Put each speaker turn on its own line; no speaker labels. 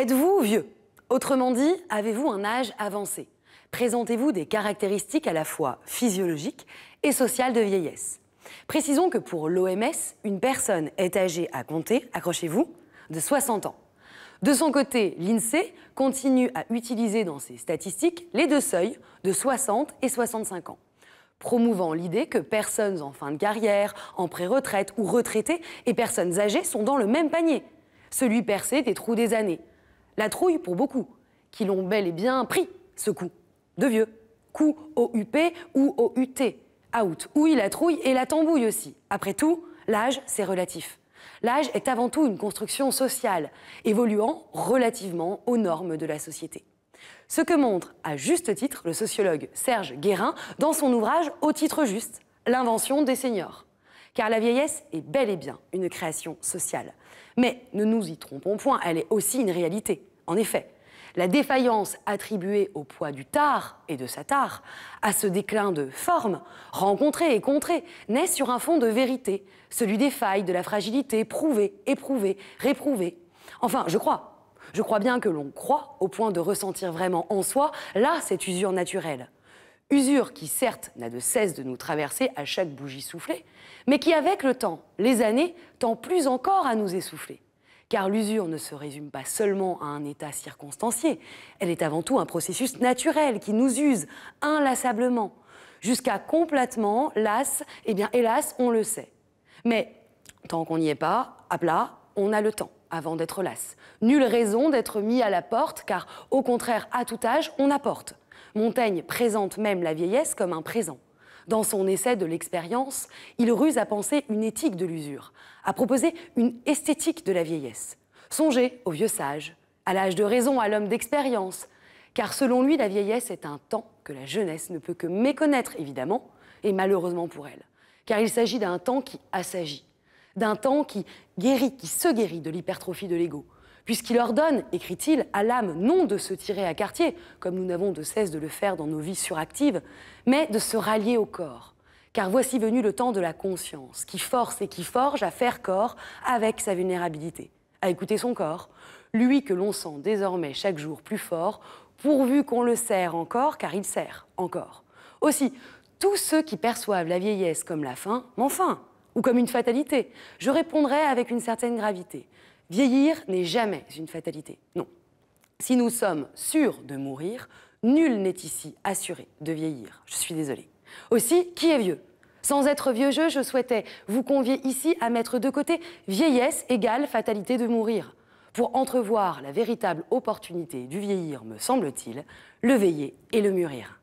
Êtes-vous vieux? Autrement dit, avez-vous un âge avancé? Présentez-vous des caractéristiques à la fois physiologiques et sociales de vieillesse. Précisons que pour l'OMS, une personne est âgée à compter, accrochez-vous, de 60 ans. De son côté, l'INSEE continue à utiliser dans ses statistiques les deux seuils de 60 et 65 ans, promouvant l'idée que personnes en fin de carrière, en pré-retraite ou retraités et personnes âgées sont dans le même panier, celui percé des trous des années. La trouille pour beaucoup, qui l'ont bel et bien pris, ce coup de vieux. Coup O-U-P ou O-U-T, out. Oui, la trouille et la tambouille aussi. Après tout, l'âge, c'est relatif. L'âge est avant tout une construction sociale, évoluant relativement aux normes de la société. Ce que montre, à juste titre, le sociologue Serge Guérin dans son ouvrage Au titre juste, l'invention des seniors. Car la vieillesse est bel et bien une création sociale. Mais ne nous y trompons point, elle est aussi une réalité. En effet, la défaillance attribuée au poids du tard et de sa tare, à ce déclin de forme, rencontré et contré, naît sur un fond de vérité, celui des failles, de la fragilité, prouvée, éprouvée, réprouvée. Enfin, je crois bien que l'on croit au point de ressentir vraiment en soi, là, cette usure naturelle. Usure qui, certes, n'a de cesse de nous traverser à chaque bougie soufflée, mais qui, avec le temps, les années, tend plus encore à nous essouffler. Car l'usure ne se résume pas seulement à un état circonstancié, elle est avant tout un processus naturel qui nous use inlassablement, jusqu'à complètement las, eh bien hélas, on le sait. Mais tant qu'on n'y est pas, à plat, on a le temps avant d'être las. Nulle raison d'être mis à la porte, car au contraire, à tout âge, on apporte. Montaigne présente même la vieillesse comme un présent. Dans son essai de l'expérience, il ruse à penser une éthique de l'usure, à proposer une esthétique de la vieillesse. Songez au vieux sage, à l'âge de raison, à l'homme d'expérience, car selon lui, la vieillesse est un temps que la jeunesse ne peut que méconnaître, évidemment, et malheureusement pour elle. Car il s'agit d'un temps qui assagit, d'un temps qui guérit, qui se guérit de l'hypertrophie de l'ego, puisqu'il ordonne, écrit-il, à l'âme non de se tirer à quartier, comme nous n'avons de cesse de le faire dans nos vies suractives, mais de se rallier au corps. Car voici venu le temps de la conscience, qui force et qui forge à faire corps avec sa vulnérabilité, à écouter son corps, lui que l'on sent désormais chaque jour plus fort, pourvu qu'on le serre encore, car il sert encore. Aussi, tous ceux qui perçoivent la vieillesse comme la fin, enfin, ou comme une fatalité, je répondrai avec une certaine gravité. Vieillir n'est jamais une fatalité, non. Si nous sommes sûrs de mourir, nul n'est ici assuré de vieillir. Je suis désolée. Aussi, qui est vieux? Sans être vieux jeu, je souhaitais vous convier ici à mettre de côté vieillesse égale fatalité de mourir, pour entrevoir la véritable opportunité du vieillir, me semble-t-il, le veiller et le mûrir.